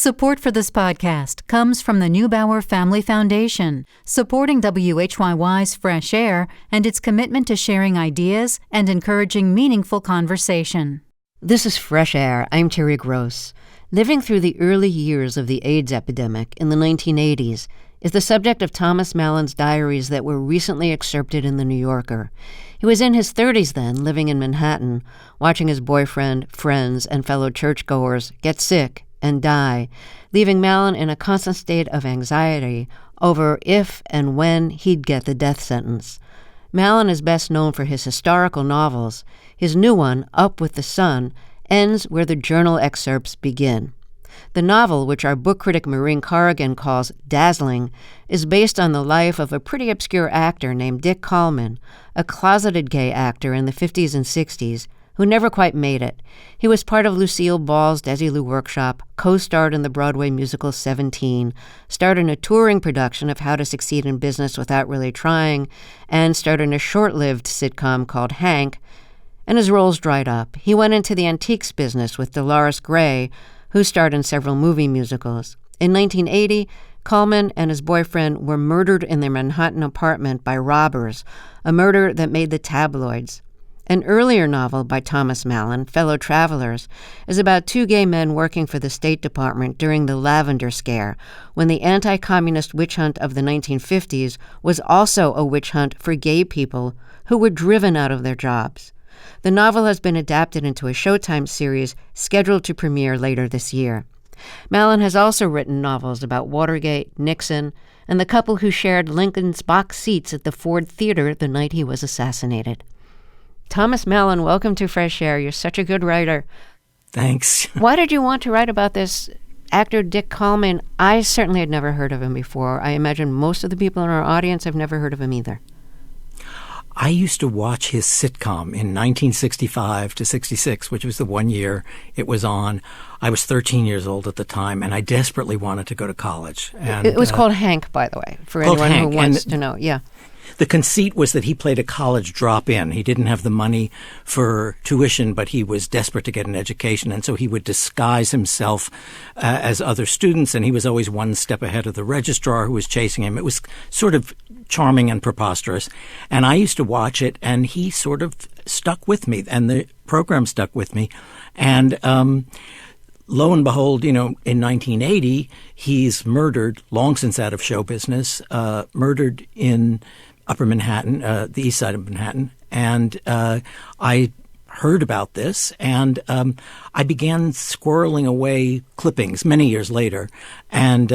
Support for this podcast comes from the Neubauer Family Foundation, supporting WHYY's Fresh Air and its commitment to sharing ideas and encouraging meaningful conversation. This is Fresh Air. I'm Terry Gross. Living through the early years of the AIDS epidemic in the 1980s is the subject of Thomas Mallon's diaries that were recently excerpted in The New Yorker. He was in his 30s then, living in Manhattan, watching his boyfriend, friends, and fellow churchgoers get sick and die, leaving Mallon in a constant state of anxiety over if and when he'd get the death sentence. Mallon is best known for his historical novels. His new one, Up with the Sun, ends where the journal excerpts begin. The novel, which our book critic Maureen Corrigan calls dazzling, is based on the life of a pretty obscure actor named Dick Kallman, a closeted gay actor in the 50s and 60s who never quite made it. He was part of Lucille Ball's Desilu Workshop, co-starred in the Broadway musical 17, starred in a touring production of How to Succeed in Business Without Really Trying, and starred in a short-lived sitcom called Hank, and his roles dried up. He went into the antiques business with Dolores Gray, who starred in several movie musicals. In 1980, Kallman and his boyfriend were murdered in their Manhattan apartment by robbers, a murder that made the tabloids. An earlier novel by Thomas Mallon, Fellow Travelers, is about two gay men working for the State Department during the Lavender Scare, when the anti-communist witch hunt of the 1950s was also a witch hunt for gay people who were driven out of their jobs. The novel has been adapted into a Showtime series scheduled to premiere later this year. Mallon has also written novels about Watergate, Nixon, and the couple who shared Lincoln's box seats at the Ford Theater the night he was assassinated. Thomas Mallon, welcome to Fresh Air. You're such a good writer. Thanks. Why did you want to write about this actor, Dick Kallman? I certainly had never heard of him before. I imagine most of the people in our audience have never heard of him either. I used to watch his sitcom in 1965 to 66, which was the 1 year it was on. I was 13 years old at the time, and I desperately wanted to go to college. And it was called Hank, by the way, for anyone who wants to know. Yeah. The conceit was that he played a college drop-in. He didn't have the money for tuition, but he was desperate to get an education, and so he would disguise himself as other students, and he was always one step ahead of the registrar who was chasing him. It was sort of charming and preposterous, and I used to watch it, and he sort of stuck with me, and the program stuck with me, and lo and behold, in 1980, he's murdered, long since out of show business, murdered in Upper Manhattan, the east side of Manhattan, and I heard about this, and I began squirreling away clippings many years later, and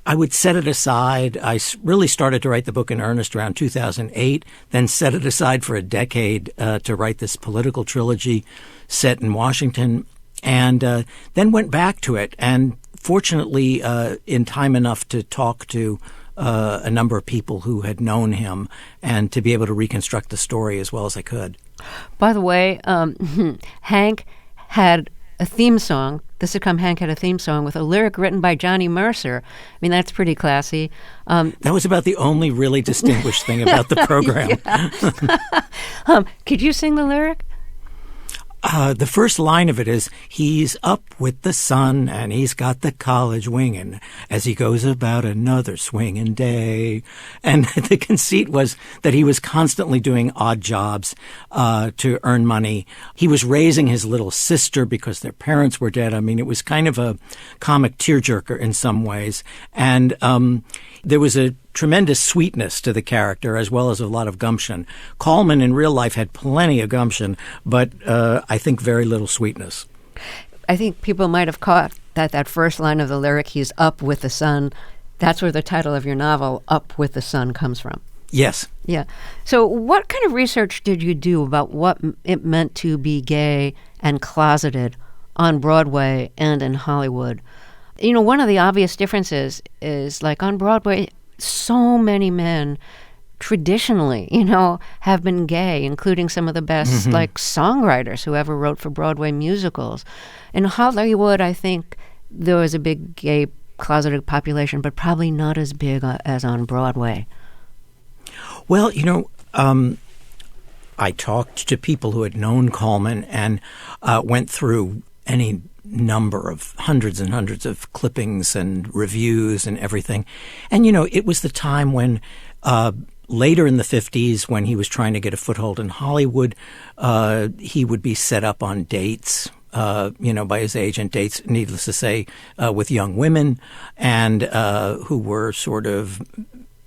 I would set it aside. I really started to write the book in earnest around 2008, then set it aside for a decade to write this political trilogy set in Washington, and then went back to it, and fortunately in time enough to talk to a number of people who had known him and to be able to reconstruct the story as well as I could. By the way, Hank had a theme song. The sitcom Hank had a theme song with a lyric written by Johnny Mercer. I mean, that's pretty classy. That was about the only really distinguished thing about the program. Could you sing the lyric? The first line of it is, he's up with the sun and he's got the college wingin' as he goes about another swingin' day. And the conceit was that he was constantly doing odd jobs to earn money. He was raising his little sister because their parents were dead. I mean, it was kind of a comic tearjerker in some ways. And there was a tremendous sweetness to the character as well as a lot of gumption. Kallman in real life had plenty of gumption, but I think very little sweetness. I think people might have caught that first line of the lyric, he's up with the sun. That's where the title of your novel, Up with the Sun, comes from. Yes. Yeah. So what kind of research did you do about what it meant to be gay and closeted on Broadway and in Hollywood? One of the obvious differences is, like, on Broadway, so many men traditionally, have been gay, including some of the best, like, songwriters who ever wrote for Broadway musicals. In Hollywood, I think there was a big gay closeted population, but probably not as big as on Broadway. Well, I talked to people who had known Kallman and went through any number of hundreds and hundreds of clippings and reviews and everything. And, it was the time when later in the 50s, when he was trying to get a foothold in Hollywood, he would be set up on dates, by his agent, dates, needless to say, with young women, and who were sort of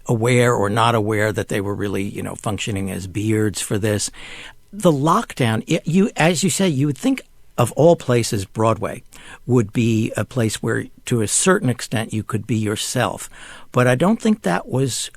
aware or not aware that they were really, functioning as beards for this. The lockdown, as you say, you would think of all places, Broadway would be a place where, to a certain extent, you could be yourself. But I don't think that was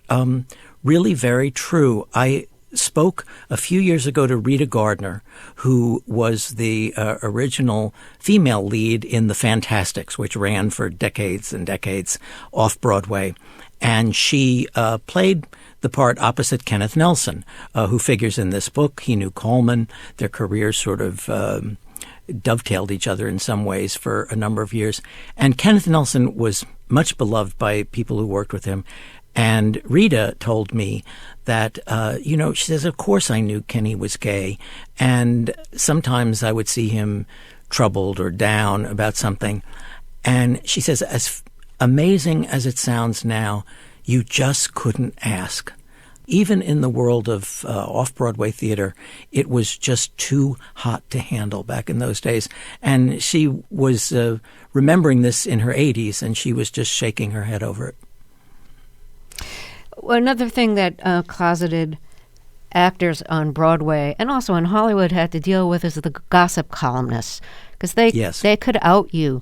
really very true. I spoke a few years ago to Rita Gardner, who was the original female lead in The Fantastics, which ran for decades and decades off Broadway. And she played the part opposite Kenneth Nelson, who figures in this book. He knew Kallman. Their careers sort of dovetailed each other in some ways for a number of years. And Kenneth Nelson was much beloved by people who worked with him. And Rita told me that, she says, of course I knew Kenny was gay. And sometimes I would see him troubled or down about something. And she says, as amazing as it sounds now, you just couldn't ask. Even in the world of off-Broadway theater, it was just too hot to handle back in those days. And she was remembering this in her 80s, and she was just shaking her head over it. Well, another thing that closeted actors on Broadway and also in Hollywood had to deal with is the gossip columnists, because they could out you.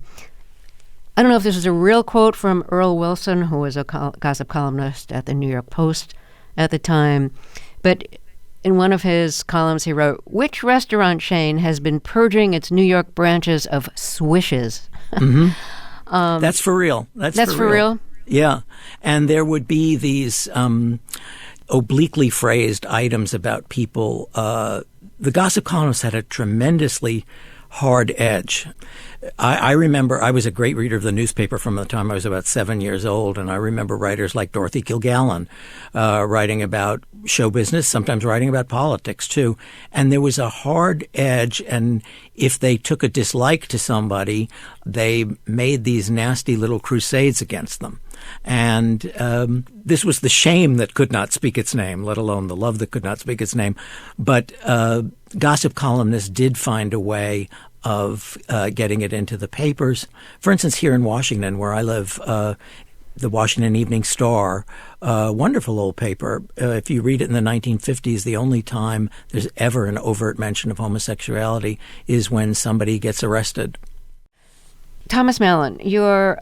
I don't know if this is a real quote from Earl Wilson, who was a gossip columnist at the New York Post at the time, but in one of his columns he wrote, "Which restaurant chain has been purging its New York branches of swishes?" Mm-hmm. That's for real. That's for real? Yeah. And there would be these obliquely phrased items about people. The gossip columnists had a tremendously hard edge. I remember I was a great reader of the newspaper from the time I was about 7 years old, and I remember writers like Dorothy Kilgallen writing about show business, sometimes writing about politics too. And there was a hard edge, and if they took a dislike to somebody, they made these nasty little crusades against them. And this was the shame that could not speak its name, let alone the love that could not speak its name. But gossip columnists did find a way of getting it into the papers. For instance, here in Washington, where I live, the Washington Evening Star, wonderful old paper. If you read it in the 1950s, the only time there's ever an overt mention of homosexuality is when somebody gets arrested. Thomas Mallon, your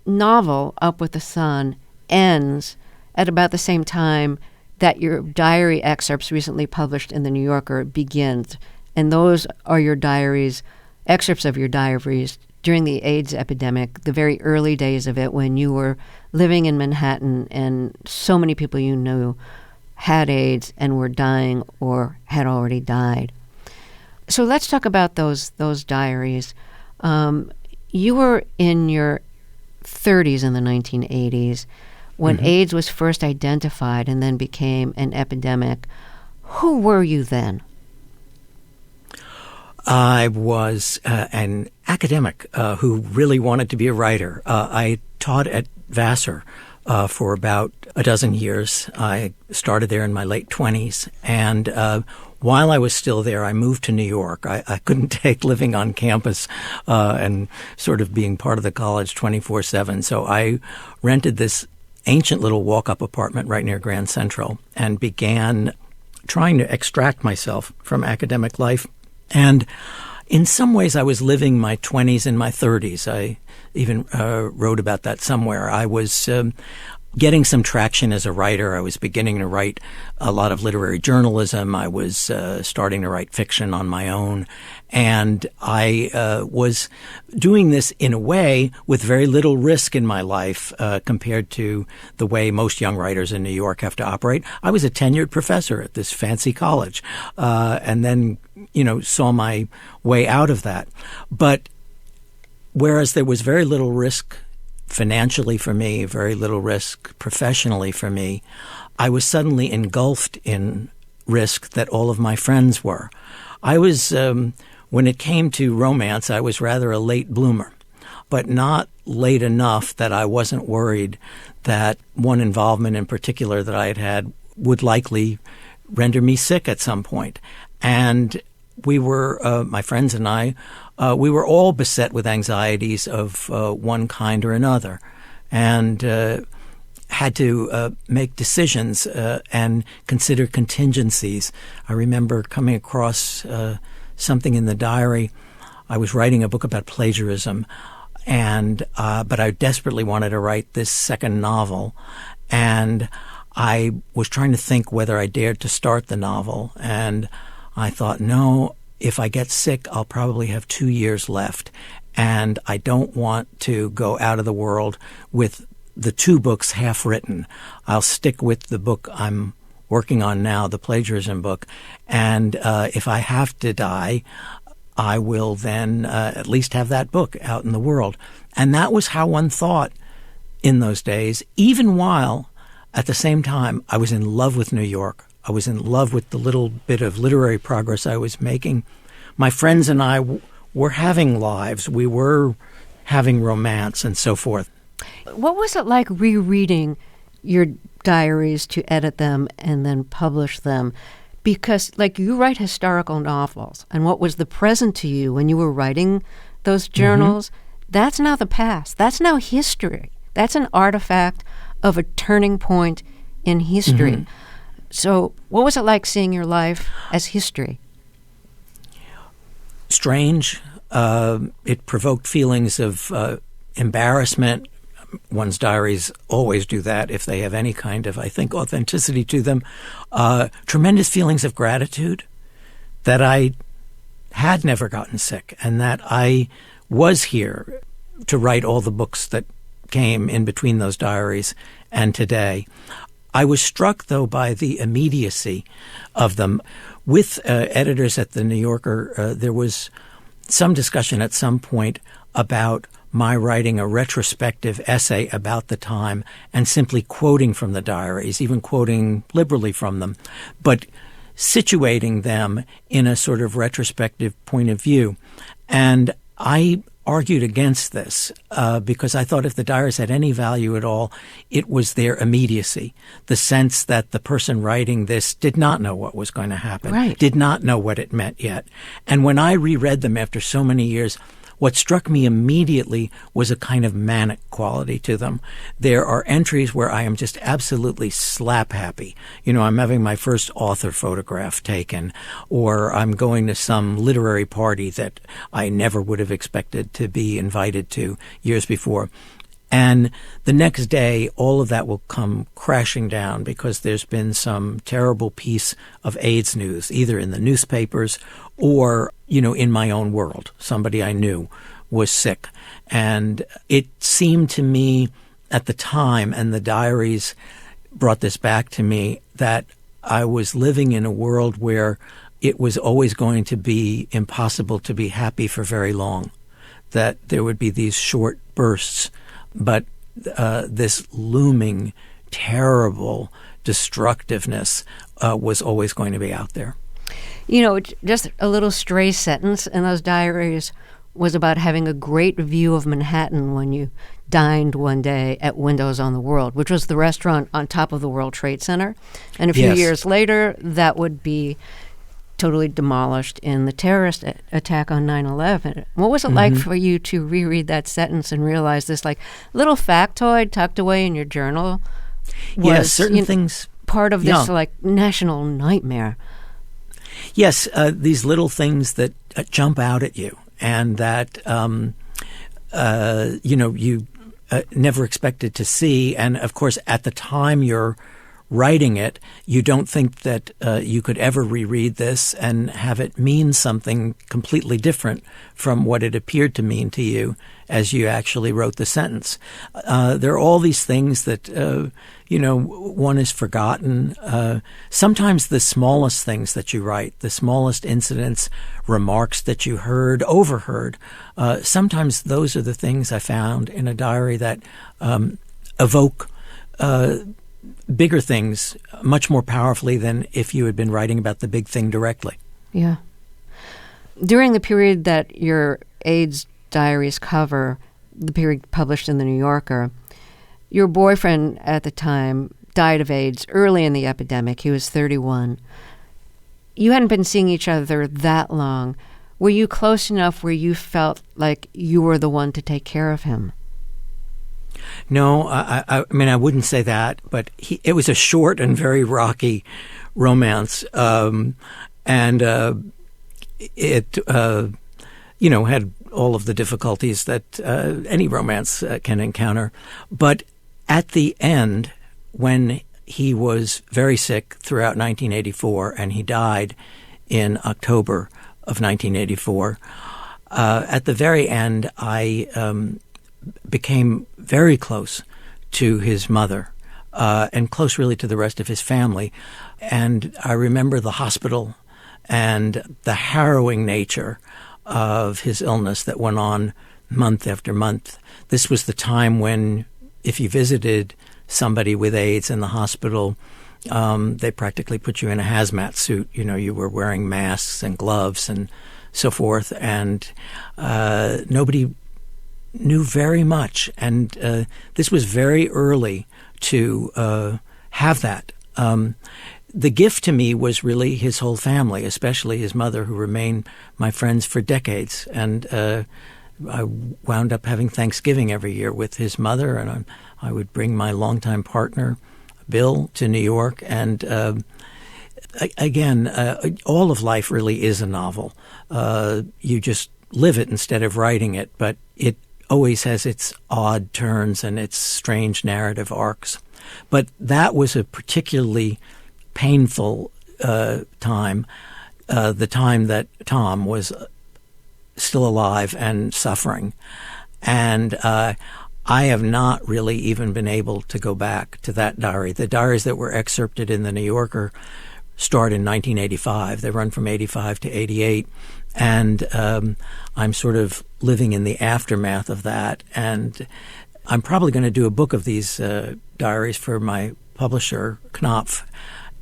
novel, Up with the Sun, ends at about the same time that your diary excerpts recently published in The New Yorker begins. And those are your diaries, excerpts of your diaries during the AIDS epidemic, the very early days of it, when you were living in Manhattan and so many people you knew had AIDS and were dying or had already died. So let's talk about those diaries. You were in your 30s in the 1980s when AIDS was first identified and then became an epidemic. Who were you then? I was an academic who really wanted to be a writer. I taught at Vassar for about a dozen years. I started there in my late 20s. And while I was still there, I moved to New York. I couldn't take living on campus and sort of being part of the college 24/7. So I rented this ancient little walk-up apartment right near Grand Central and began trying to extract myself from academic life. And in some ways, I was living my 20s and my 30s. I even wrote about that somewhere. I was getting some traction as a writer. I was beginning to write a lot of literary journalism. I was starting to write fiction on my own. And I was doing this in a way with very little risk in my life compared to the way most young writers in New York have to operate. I was a tenured professor at this fancy college and then, saw my way out of that. But whereas there was very little risk financially for me, very little risk professionally for me, I was suddenly engulfed in risk that all of my friends were. I was when it came to romance, I was rather a late bloomer, but not late enough that I wasn't worried that one involvement in particular that I had had would likely render me sick at some point. And we were, my friends and I, we were all beset with anxieties of one kind or another, and had to make decisions and consider contingencies. I remember coming across something in the diary. I was writing a book about plagiarism, and but I desperately wanted to write this second novel, and I was trying to think whether I dared to start the novel, and I thought, no, if I get sick, I'll probably have 2 years left, and I don't want to go out of the world with the 2 books half written. I'll stick with the book I'm working on now, the plagiarism book, and if I have to die, I will then at least have that book out in the world. And that was how one thought in those days, even while at the same time I was in love with New York. I was in love with the little bit of literary progress I was making. My friends and I were having lives. We were having romance and so forth. What was it like rereading your diaries to edit them and then publish them? Because, like, you write historical novels, and what was the present to you when you were writing those journals, that's now the past. That's now history. That's an artifact of a turning point in history. So what was it like seeing your life as history? Strange. It provoked feelings of embarrassment. One's diaries always do that if they have any kind of, I think, authenticity to them. Tremendous feelings of gratitude that I had never gotten sick and that I was here to write all the books that came in between those diaries and today. I was struck, though, by the immediacy of them. With editors at the New Yorker, there was some discussion at some point about my writing a retrospective essay about the time and simply quoting from the diaries, even quoting liberally from them, but situating them in a sort of retrospective point of view. And I argued against this because I thought if the diaries had any value at all, it was their immediacy, the sense that the person writing this did not know what was going to happen, did not know what it meant yet. And when I reread them after so many years, what struck me immediately was a kind of manic quality to them. There are entries where I am just absolutely slap happy. You know, I'm having my first author photograph taken, or I'm going to some literary party that I never would have expected to be invited to years before. And the next day, all of that will come crashing down because there's been some terrible piece of AIDS news, either in the newspapers or, you know, in my own world. Somebody I knew was sick. And it seemed to me at the time, and the diaries brought this back to me, that I was living in a world where it was always going to be impossible to be happy for very long, that there would be these short bursts. But this looming, terrible destructiveness was always going to be out there. You know, just a little stray sentence in those diaries was about having a great view of Manhattan when you dined one day at Windows on the World, which was the restaurant on top of the World Trade Center. And a few years later, that would be totally demolished in the terrorist attack on 9/11. What was it like for you to reread that sentence and realize this, like, little factoid tucked away in your journal was certain things part of this like national nightmare? Yes, these little things that jump out at you and that you know, you never expected to see. And of course, at the time you're writing it, you don't think that you could ever reread this and have it mean something completely different from what it appeared to mean to you as you actually wrote the sentence. There are all these things that, you know, one is forgotten. Sometimes the smallest things that you write, the smallest incidents, remarks that you heard, overheard, sometimes those are the things I found in a diary that evoke bigger things much more powerfully than if you had been writing about the big thing directly. Yeah. During the period that your AIDS diaries cover, the period published in The New Yorker, your boyfriend at the time died of AIDS early in the epidemic. He was 31. You hadn't been seeing each other that long. Were you close enough where you felt like you were the one to take care of him? No, I mean, I wouldn't say that, but it was a short and very rocky romance. And it, had all of the difficulties that any romance can encounter. But at the end, when he was very sick throughout 1984 and he died in October of 1984, at the very end, I became very close to his mother and close really to the rest of his family. And I remember the hospital and the harrowing nature of his illness that went on month after month. This was the time when if you visited somebody with AIDS in the hospital, they practically put you in a hazmat suit. You were wearing masks and gloves and so forth. And nobody knew very much. And this was very early to have that. The gift to me was really his whole family, especially his mother, who remained my friends for decades. And I wound up having Thanksgiving every year with his mother, and I would bring my longtime partner, Bill, to New York. And again, all of life really is a novel. You just live it instead of writing it, but it always has its odd turns and its strange narrative arcs. But that was a particularly painful time, the time that Tom was still alive and suffering. And I have not really even been able to go back to that diary. The diaries that were excerpted in The New Yorker start in 1985. They run from 85 to 88. And I'm sort of living in the aftermath of that. And I'm probably going to do a book of these diaries for my publisher, Knopf.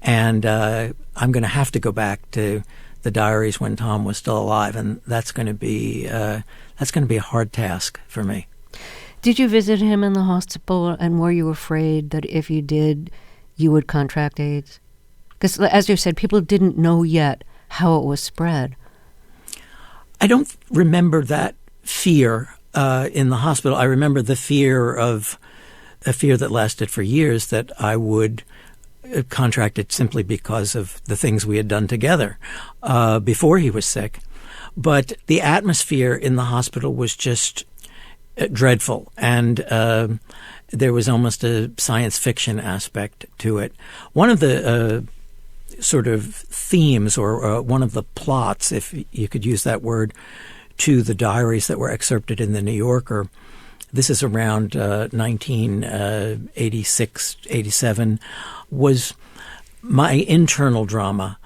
And I'm going to have to go back to the diaries when Tom was still alive, and that's going to be a hard task for me. Did you visit him in the hospital, and were you afraid that if you did, you would contract AIDS? Because, as you said, people didn't know yet how it was spread. I don't remember that fear in the hospital. I remember the fear of a fear that lasted for years that I would contract it simply because of the things we had done together before he was sick. But the atmosphere in the hospital was just dreadful, and there was almost a science fiction aspect to it. One of the sort of themes, or one of the plots, if you could use that word, to the diaries that were excerpted in The New Yorker, this is around 1986, 87, was my internal drama,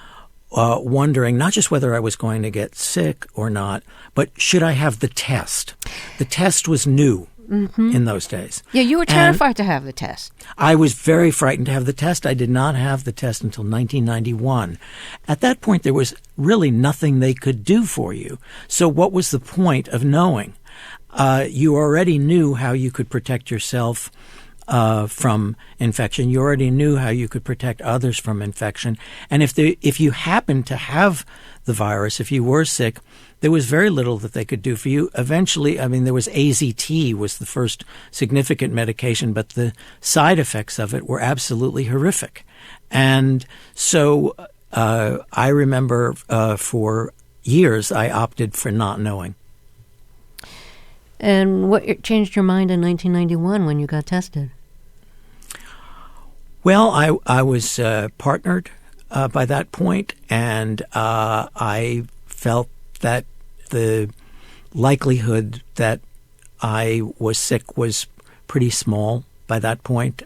wondering not just whether I was going to get sick or not, but should I have the test? The test was new in those days. Yeah, you were terrified to have the test. I was very frightened to have the test. I did not have the test until 1991. At that point, there was really nothing they could do for you. So what was the point of knowing? You already knew how you could protect yourself from infection. You already knew how you could protect others from infection. And if you happened to have the virus, if you were sick, there was very little that they could do for you. Eventually, there was AZT was the first significant medication, but the side effects of it were absolutely horrific. And so I remember for years I opted for not knowing. And what changed your mind in 1991 when you got tested? Well, I was partnered by that point, and I felt that the likelihood that I was sick was pretty small by that point.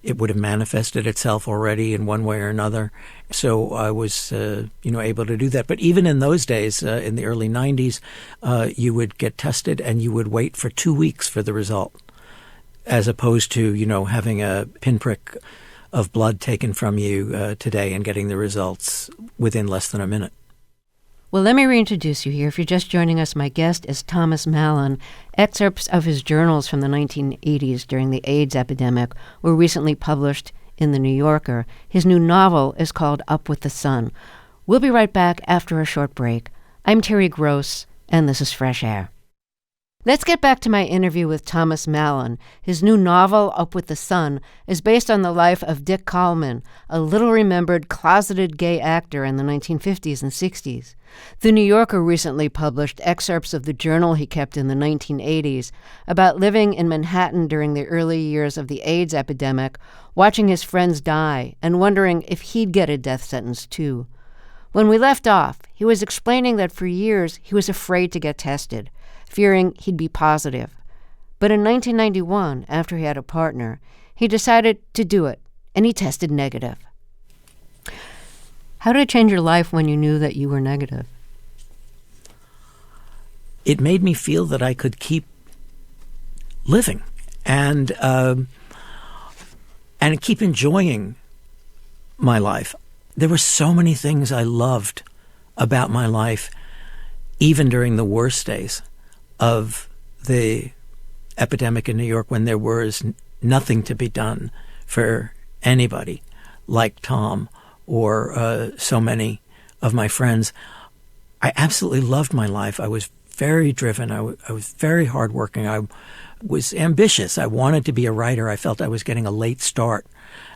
It would have manifested itself already in one way or another. So I was, able to do that. But even in those days, in the early 90s, you would get tested and you would wait for 2 weeks for the result, as opposed to, having a pinprick of blood taken from you today and getting the results within less than a minute. Well, let me reintroduce you here. If you're just joining us, my guest is Thomas Mallon. Excerpts of his journals from the 1980s during the AIDS epidemic were recently published in The New Yorker. His new novel is called Up with the Sun. We'll be right back after a short break. I'm Terry Gross, and this is Fresh Air. Let's get back to my interview with Thomas Mallon. His new novel, Up with the Sun, is based on the life of Dick Kallman, a little-remembered closeted gay actor in the 1950s and 60s. The New Yorker recently published excerpts of the journal he kept in the 1980s about living in Manhattan during the early years of the AIDS epidemic, watching his friends die, and wondering if he'd get a death sentence too. When we left off, he was explaining that for years he was afraid to get tested, fearing he'd be positive. But in 1991, after he had a partner, he decided to do it, and he tested negative. How did it change your life when you knew that you were negative? It made me feel that I could keep living and keep enjoying my life. There were so many things I loved about my life, even during the worst days of the epidemic in New York, when there was nothing to be done for anybody like Tom or so many of my friends. I absolutely loved my life. I was very driven. I was very hardworking. I was ambitious. I wanted to be a writer. I felt I was getting a late start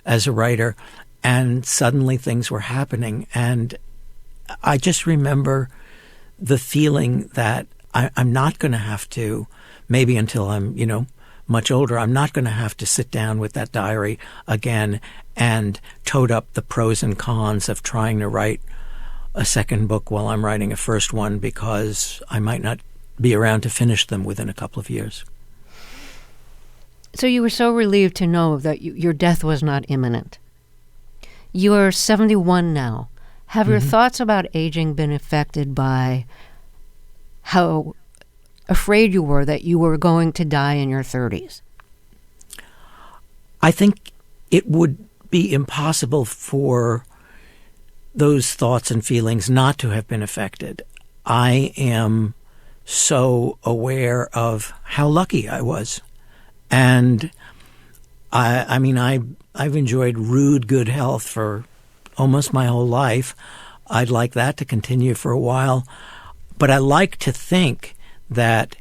as a writer, and suddenly things were happening. And I just remember the feeling that I'm not going to have to, maybe until I'm, much older, I'm not going to have to sit down with that diary again and tote up the pros and cons of trying to write a second book while I'm writing a first one, because I might not be around to finish them within a couple of years. So you were so relieved to know that your death was not imminent. You are 71 now. Have your thoughts about aging been affected by how afraid you were that you were going to die in your 30s? I think it would be impossible for those thoughts and feelings not to have been affected. I am so aware of how lucky I was. And I've enjoyed rude good health for almost my whole life. I'd like that to continue for a while. But I like to think that,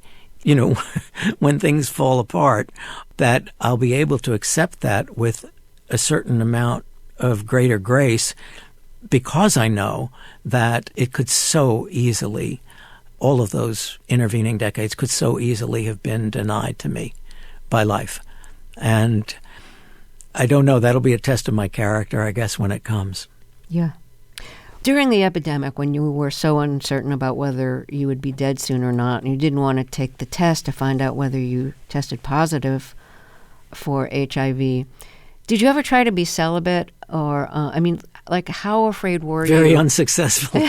when things fall apart, that I'll be able to accept that with a certain amount of greater grace, because I know that it could so easily, all of those intervening decades could so easily have been denied to me by life. And I don't know, that'll be a test of my character, I guess, when it comes. Yeah. During the epidemic, when you were so uncertain about whether you would be dead soon or not, and you didn't want to take the test to find out whether you tested positive for HIV, did you ever try to be celibate? Or, how afraid were you? Very unsuccessful.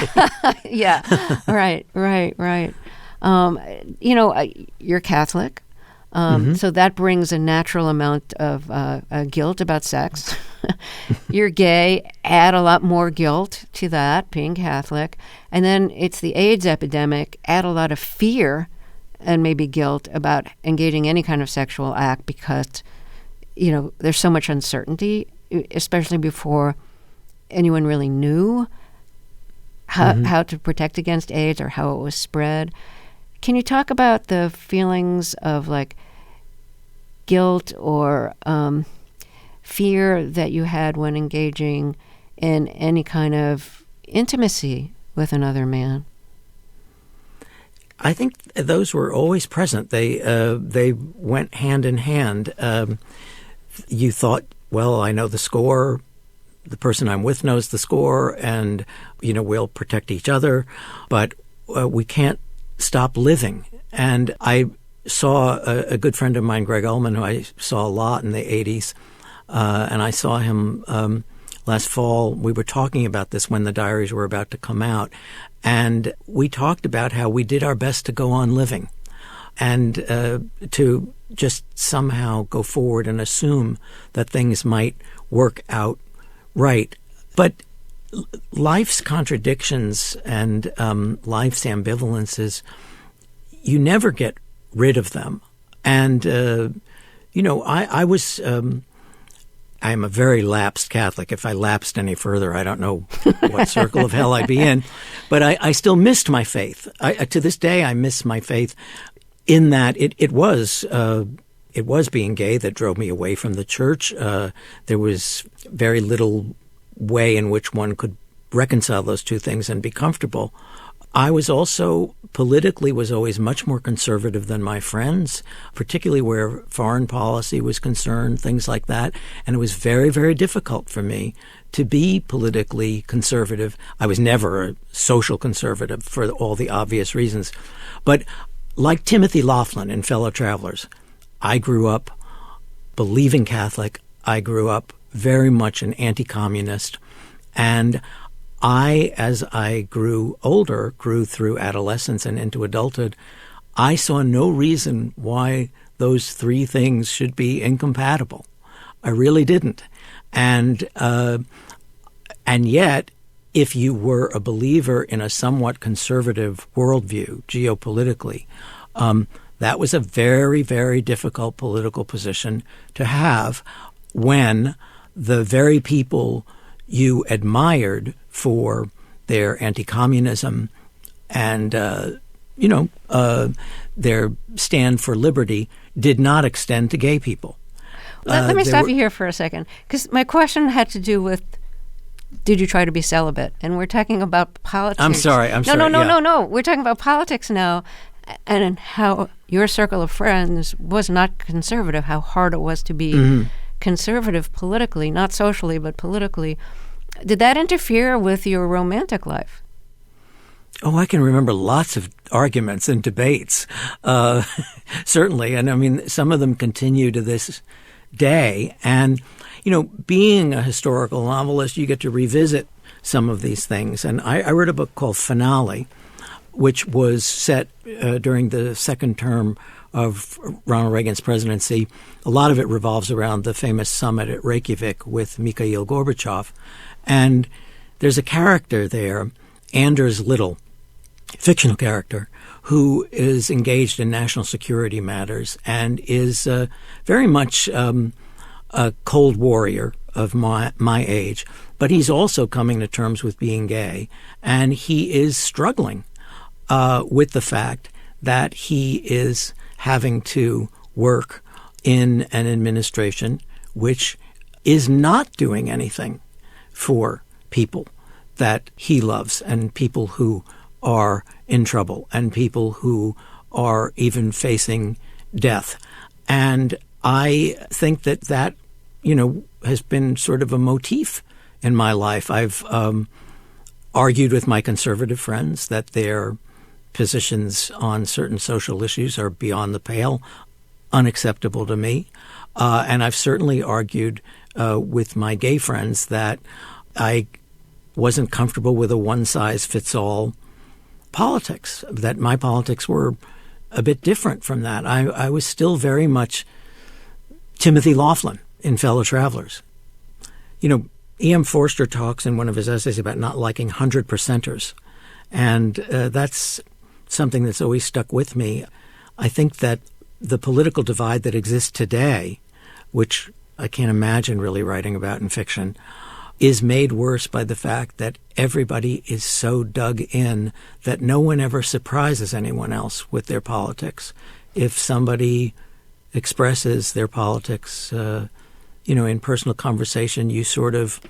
Yeah. Right. You're Catholic. So that brings a natural amount of guilt about sex. You're gay, add a lot more guilt to that, being Catholic. And then it's the AIDS epidemic, add a lot of fear and maybe guilt about engaging any kind of sexual act, because, there's so much uncertainty, especially before anyone really knew how to protect against AIDS or how it was spread. Can you talk about the feelings of guilt or fear that you had when engaging in any kind of intimacy with another man? I think those were always present. They went hand in hand. You thought, well, I know the score. The person I'm with knows the score, and we'll protect each other, but we can't stop living. And I saw a good friend of mine, Greg Ullman, who I saw a lot in the 80s, and I saw him last fall. We were talking about this when the diaries were about to come out, and we talked about how we did our best to go on living and to just somehow go forward and assume that things might work out right. But life's contradictions and life's ambivalences, you never get rid of them. And, I am a very lapsed Catholic. If I lapsed any further, I don't know what circle of hell I'd be in. But I still missed my faith. To this day, I miss my faith in that it was being gay that drove me away from the church. There was very little way in which one could reconcile those two things and be comfortable. I was also politically was always much more conservative than my friends, particularly where foreign policy was concerned, things like that. And it was very, very difficult for me to be politically conservative. I was never a social conservative for all the obvious reasons. But like Timothy Laughlin in Fellow Travelers, I grew up believing Catholic. I grew up very much an anti-communist. And as I grew older, grew through adolescence and into adulthood, I saw no reason why those three things should be incompatible. I really didn't. And yet, if you were a believer in a somewhat conservative worldview, geopolitically, that was a very, very difficult political position to have when the very people you admired for their anti-communism and, their stand for liberty did not extend to gay people. Let me stop you here for a second, because my question had to do with, did you try to be celibate? And we're talking about politics. I'm sorry. No. We're talking about politics now, and how your circle of friends was not conservative, how hard it was to be conservative politically, not socially, but politically. Did that interfere with your romantic life? Oh, I can remember lots of arguments and debates, certainly. And I mean, some of them continue to this day. And, being a historical novelist, you get to revisit some of these things. And I wrote a book called Finale, which was set during the second term of Ronald Reagan's presidency. A lot of it revolves around the famous summit at Reykjavik with Mikhail Gorbachev. And there's a character there, Anders Little, fictional character, who is engaged in national security matters and is very much a cold warrior of my age. But he's also coming to terms with being gay. And he is struggling with the fact that he is having to work in an administration which is not doing anything for people that he loves and people who are in trouble and people who are even facing death. And I think that has been sort of a motif in my life. I've argued with my conservative friends that their positions on certain social issues are beyond the pale, unacceptable to me. And I've certainly argued with my gay friends that I wasn't comfortable with a one-size-fits-all politics, that my politics were a bit different from that. I was still very much Timothy Laughlin in Fellow Travelers. E.M. Forster talks in one of his essays about not liking 100%ers, and that's something that's always stuck with me. I think that the political divide that exists today, which I can't imagine really writing about in fiction, is made worse by the fact that everybody is so dug in that no one ever surprises anyone else with their politics. If somebody expresses their politics, in personal conversation, you sort of,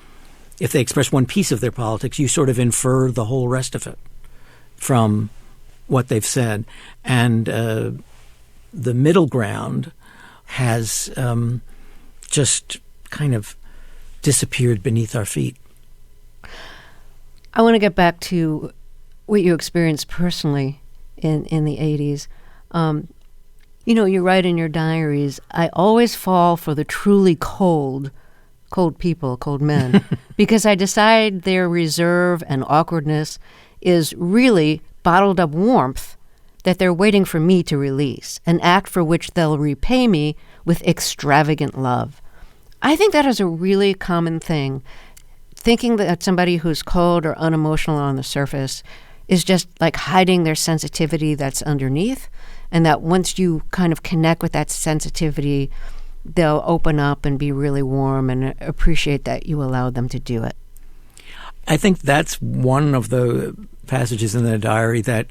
if they express one piece of their politics, you sort of infer the whole rest of it from what they've said. And the middle ground has just kind of disappeared beneath our feet. I want to get back to what you experienced personally in the 80s. You write in your diaries, I always fall for the truly cold people, cold men, because I decide their reserve and awkwardness is really bottled up warmth that they're waiting for me to release, an act for which they'll repay me with extravagant love. I think that is a really common thing thinking that somebody who's cold or unemotional on the surface is just like hiding their sensitivity that's underneath, and that once you kind of connect with that sensitivity, they'll open up and be really warm and appreciate that you allowed them to do it. I think that's one of the passages in the diary that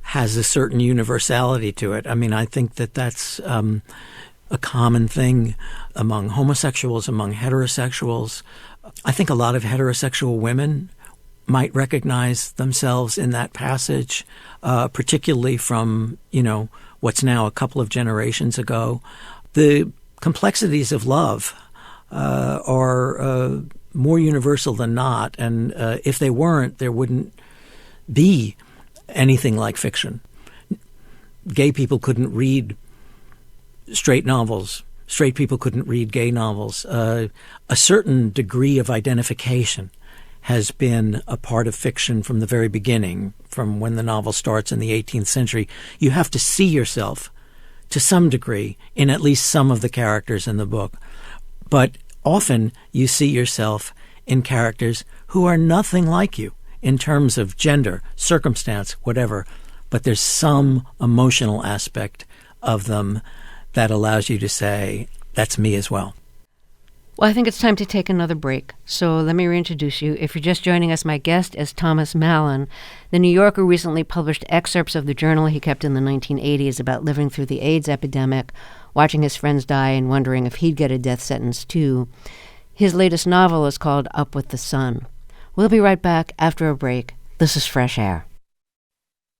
has a certain universality to it. I mean, I think that that's a common thing among homosexuals, among heterosexuals. I think a lot of heterosexual women might recognize themselves in that passage, particularly from, what's now a couple of generations ago. The complexities of love are more universal than not, and if they weren't, there wouldn't be anything like fiction. Gay people couldn't read straight novels. Straight people couldn't read gay novels. A certain degree of identification has been a part of fiction from the very beginning, from when the novel starts in the 18th century. You have to see yourself to some degree in at least some of the characters in the book. But often you see yourself in characters who are nothing like you in terms of gender, circumstance, whatever. But there's some emotional aspect of them that allows you to say, that's me as well. Well, I think it's time to take another break. So let me reintroduce you. If you're just joining us, my guest is Thomas Mallon. The New Yorker recently published excerpts of the journal he kept in the 1980s about living through the AIDS epidemic, watching his friends die and wondering if he'd get a death sentence too. His latest novel is called Up with the Sun. We'll be right back after a break. This is Fresh Air.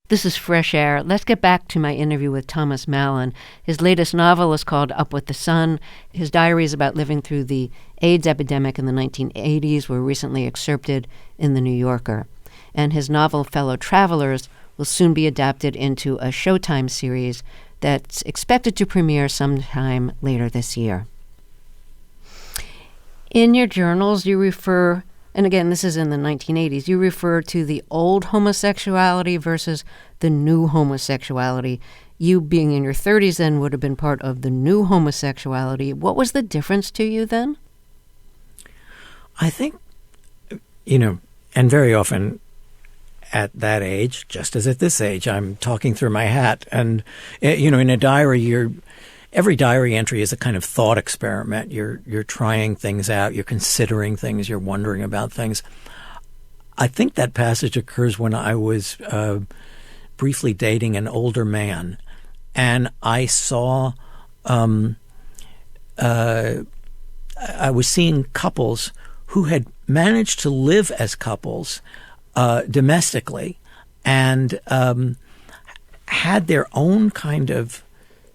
This is Fresh Air. Let's get back to my interview with Thomas Mallon. His latest novel is called Up with the Sun. His diaries about living through the AIDS epidemic in the 1980s were recently excerpted in The New Yorker. And his novel Fellow Travelers will soon be adapted into a Showtime series that's expected to premiere sometime later this year. In your journals, you refer, and again, this is in the 1980s, you refer to the old homosexuality versus the new homosexuality. You being in your 30s then would have been part of the new homosexuality. What was the difference to you then? I think, and very often at that age, just as at this age, I'm talking through my hat. And, in a diary, every diary entry is a kind of thought experiment. You're trying things out. You're considering things. You're wondering about things. I think that passage occurs when I was briefly dating an older man, and I saw I was seeing couples who had managed to live as couples domestically and had their own kind of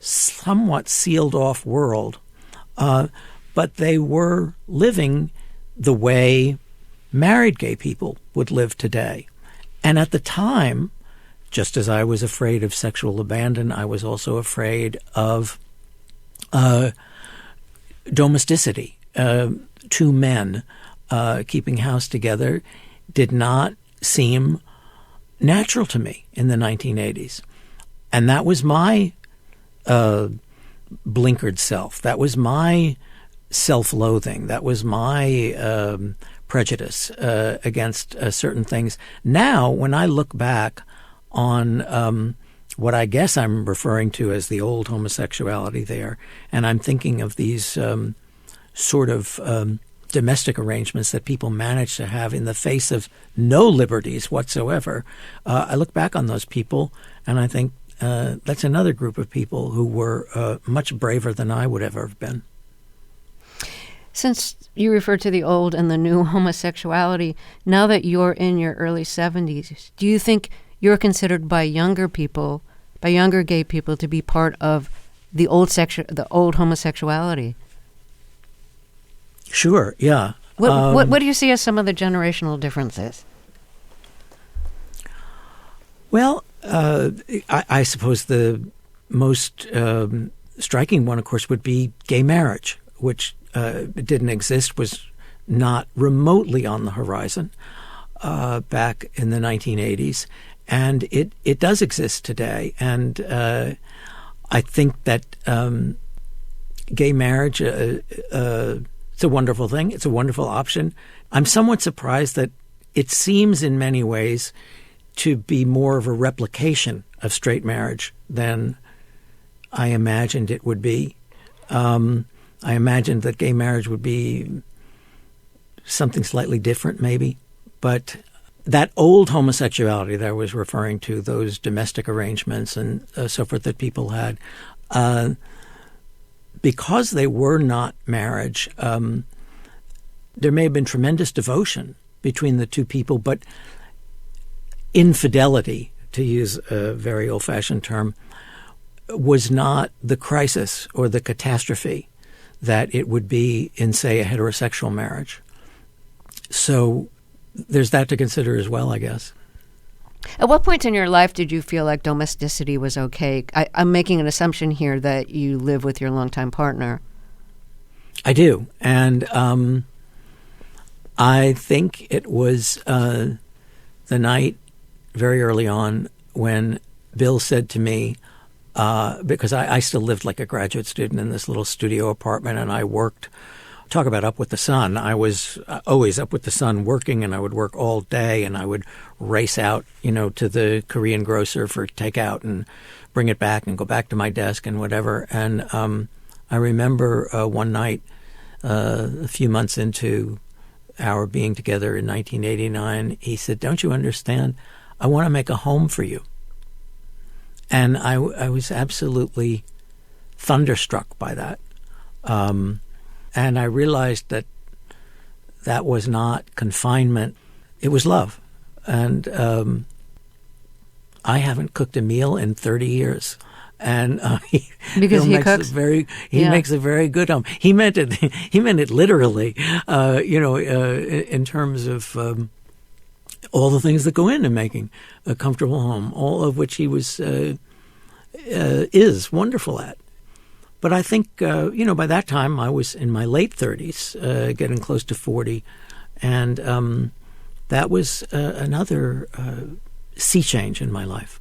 somewhat sealed off world, but they were living the way married gay people would live today. And at the time, just as I was afraid of sexual abandon, I was also afraid of domesticity. Two men keeping house together did not seem natural to me in the 1980s. And that was my blinkered self. That was my self-loathing. That was my prejudice against certain things. Now, when I look back on what I guess I'm referring to as the old homosexuality there, and I'm thinking of these sort of domestic arrangements that people manage to have in the face of no liberties whatsoever, I look back on those people and I think that's another group of people who were much braver than I would ever have been. Since you refer to the old and the new homosexuality, now that you're in your early 70s, do you think you're considered by younger gay people, to be part of the old homosexuality? Sure, yeah. What do you see as some of the generational differences? Well, I suppose the most striking one, of course, would be gay marriage, which didn't exist, was not remotely on the horizon back in the 1980s. And it does exist today. And I think that gay marriage It's a wonderful thing. It's a wonderful option. I'm somewhat surprised that it seems in many ways to be more of a replication of straight marriage than I imagined it would be. I imagined that gay marriage would be something slightly different, maybe. But that old homosexuality that I was referring to, those domestic arrangements and so forth that people had, because they were not marriage, there may have been tremendous devotion between the two people, but infidelity, to use a very old-fashioned term, was not the crisis or the catastrophe that it would be in, say, a heterosexual marriage. So there's that to consider as well, I guess. At what point in your life did you feel like domesticity was okay? I'm making an assumption here that you live with your longtime partner. I do. And I think it was the night very early on when Bill said to me, because I still lived like a graduate student in this little studio apartment, and I worked. Talk about up with the sun. I was always up with the sun working, and I would work all day, and I would race out, to the Korean grocer for takeout and bring it back and go back to my desk and whatever. And I remember one night, a few months into our being together in 1989, he said, "Don't you understand? I want to make a home for you." And I was absolutely thunderstruck by that. And I realized that was not confinement. It was love. And I haven't cooked a meal in 30 years. And because he cooks? Makes a very good home. He meant it literally, in terms of all the things that go into making a comfortable home, all of which he is wonderful at. But I think, by that time I was in my late 30s, getting close to 40, and that was another sea change in my life.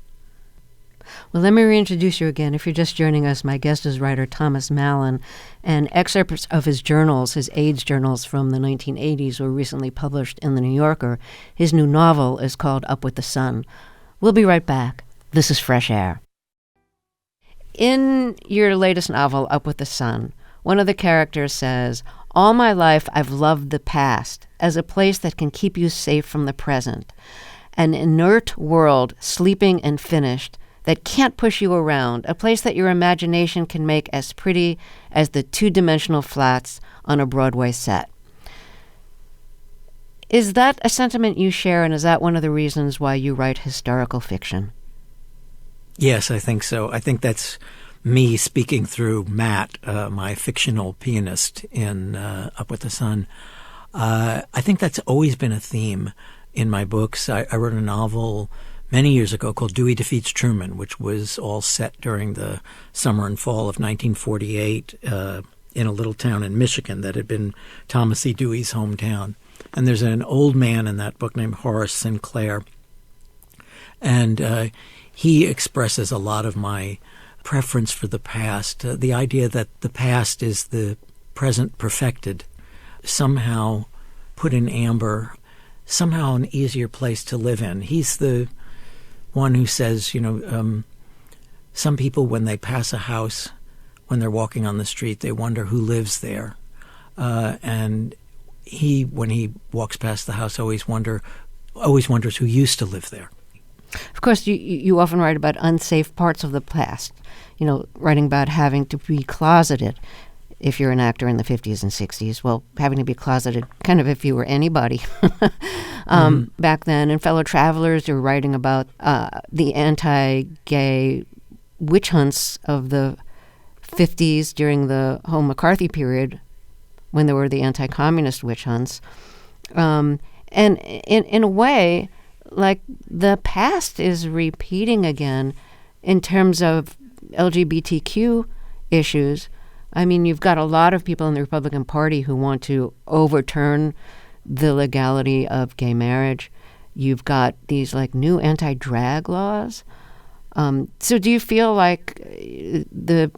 Well, let me reintroduce you again. If you're just joining us, my guest is writer Thomas Mallon, and excerpts of his journals, his AIDS journals from the 1980s, were recently published in The New Yorker. His new novel is called Up with the Sun. We'll be right back. This is Fresh Air. In your latest novel, Up with the Sun, one of the characters says, "All my life I've loved the past as a place that can keep you safe from the present. An inert world, sleeping and finished, that can't push you around, a place that your imagination can make as pretty as the two-dimensional flats on a Broadway set." Is that a sentiment you share, and is that one of the reasons why you write historical fiction? Yes, I think so. I think that's me speaking through Matt, my fictional pianist in Up with the Sun. I think that's always been a theme in my books. I wrote a novel many years ago called Dewey Defeats Truman, which was all set during the summer and fall of 1948 in a little town in Michigan that had been Thomas E. Dewey's hometown. And there's an old man in that book named Horace Sinclair. And he expresses a lot of my preference for the past, the idea that the past is the present perfected, somehow put in amber, somehow an easier place to live in. He's the one who says, some people when they pass a house, when they're walking on the street, they wonder who lives there. And he, when he walks past the house, always wonders who used to live there. Of course, you often write about unsafe parts of the past, writing about having to be closeted if you're an actor in the 50s and 60s. Well, having to be closeted kind of if you were anybody back then. And Fellow Travelers, you're writing about the anti-gay witch hunts of the 50s during the whole McCarthy period when there were the anti-communist witch hunts. And in a way, like the past is repeating again in terms of LGBTQ issues. I mean, you've got a lot of people in the Republican Party who want to overturn the legality of gay marriage. You've got these new anti-drag laws. So do you feel like that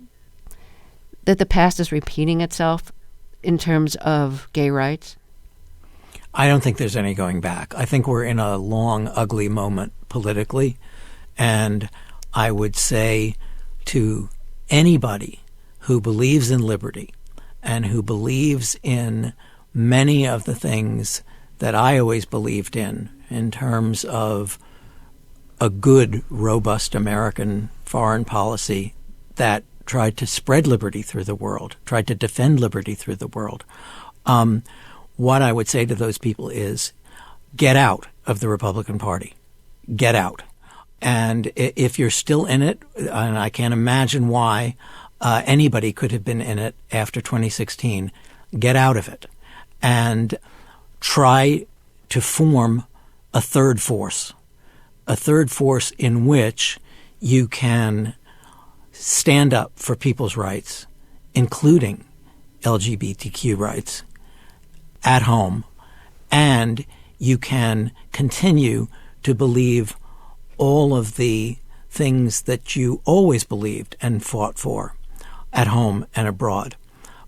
the past is repeating itself in terms of gay rights? I don't think there's any going back. I think we're in a long, ugly moment politically. And I would say to anybody who believes in liberty and who believes in many of the things that I always believed in terms of a good, robust American foreign policy that tried to spread liberty through the world, tried to defend liberty through the world. What I would say to those people is get out of the Republican Party. Get out. And if you're still in it, and I can't imagine why anybody could have been in it after 2016, get out of it and try to form a third force in which you can stand up for people's rights, including LGBTQ rights, at home, and you can continue to believe all of the things that you always believed and fought for at home and abroad.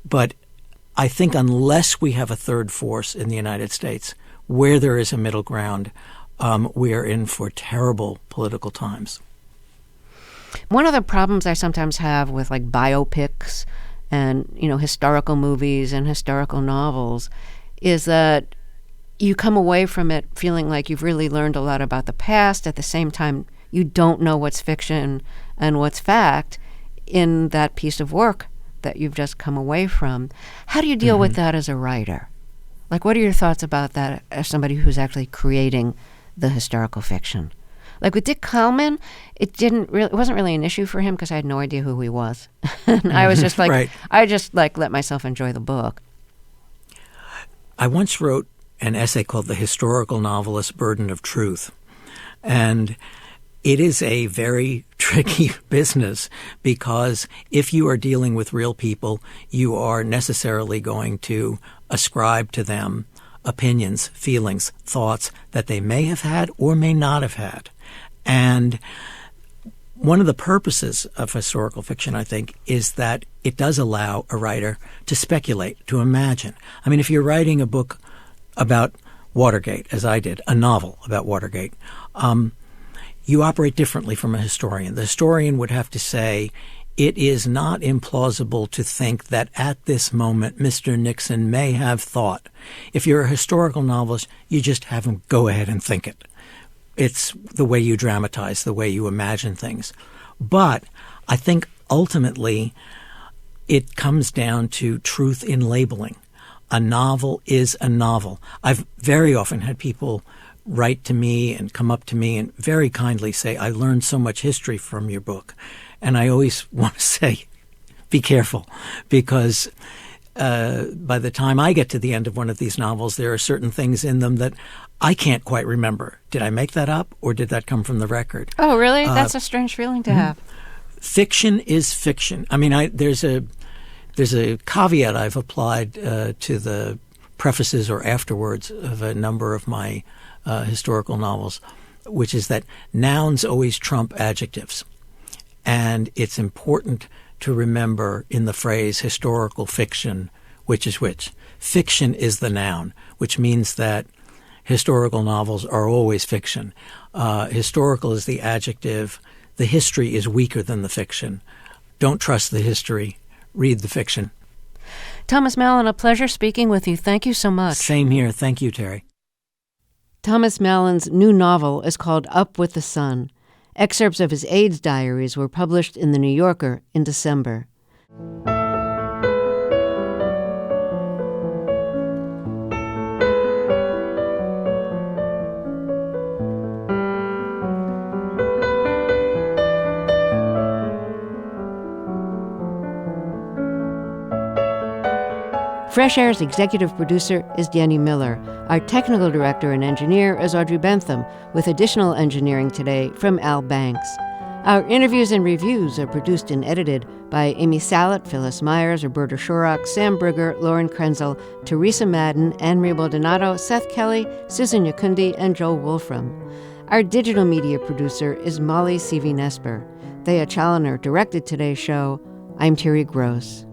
But I think unless we have a third force in the United States where there is a middle ground, we are in for terrible political times. One of the problems I sometimes have with like biopics and, historical movies and historical novels is that you come away from it feeling like you've really learned a lot about the past. At the same time, you don't know what's fiction and what's fact in that piece of work that you've just come away from. How do you deal with that as a writer? Like, what are your thoughts about that as somebody who's actually creating the historical fiction? Like with Dick Kallman, it wasn't really an issue for him because I had no idea who he was. And I was just like, right. I just let myself enjoy the book. I once wrote an essay called The Historical Novelist's Burden of Truth. And it is a very tricky business because if you are dealing with real people, you are necessarily going to ascribe to them opinions, feelings, thoughts that they may have had or may not have had. And one of the purposes of historical fiction, I think, is that it does allow a writer to speculate, to imagine. I mean, if you're writing a book about Watergate, as I did, a novel about Watergate, you operate differently from a historian. The historian would have to say, it is not implausible to think that at this moment Mr. Nixon may have thought. If you're a historical novelist, you just have him go ahead and think it. It's the way you dramatize, the way you imagine things. But I think ultimately it comes down to truth in labeling. A novel is a novel. I've very often had people write to me and come up to me and very kindly say, I learned so much history from your book. And I always want to say, be careful, because by the time I get to the end of one of these novels, there are certain things in them that I can't quite remember. Did I make that up or did that come from the record? Oh, really? That's a strange feeling to have. Fiction is fiction. I mean, there's a caveat I've applied to the prefaces or afterwards of a number of my historical novels, which is that nouns always trump adjectives. And it's important to remember in the phrase historical fiction, which is which. Fiction is the noun, which means that historical novels are always fiction. Historical is the adjective. The history is weaker than the fiction. Don't trust the history. Read the fiction. Thomas Mallon, a pleasure speaking with you. Thank you so much. Same here. Thank you, Terry. Thomas Mallon's new novel is called Up with the Sun. Excerpts of his AIDS diaries were published in The New Yorker in December. Fresh Air's executive producer is Danny Miller. Our technical director and engineer is Audrey Bentham, with additional engineering today from Al Banks. Our interviews and reviews are produced and edited by Amy Salet, Phyllis Myers, Roberta Shorrock, Sam Brigger, Lauren Krenzel, Teresa Madden, Anne-Marie Baldonado, Seth Kelly, Susan Yakundi, and Joel Wolfram. Our digital media producer is Molly Seavey-Nesper. Thea Challoner directed today's show. I'm Terry Gross.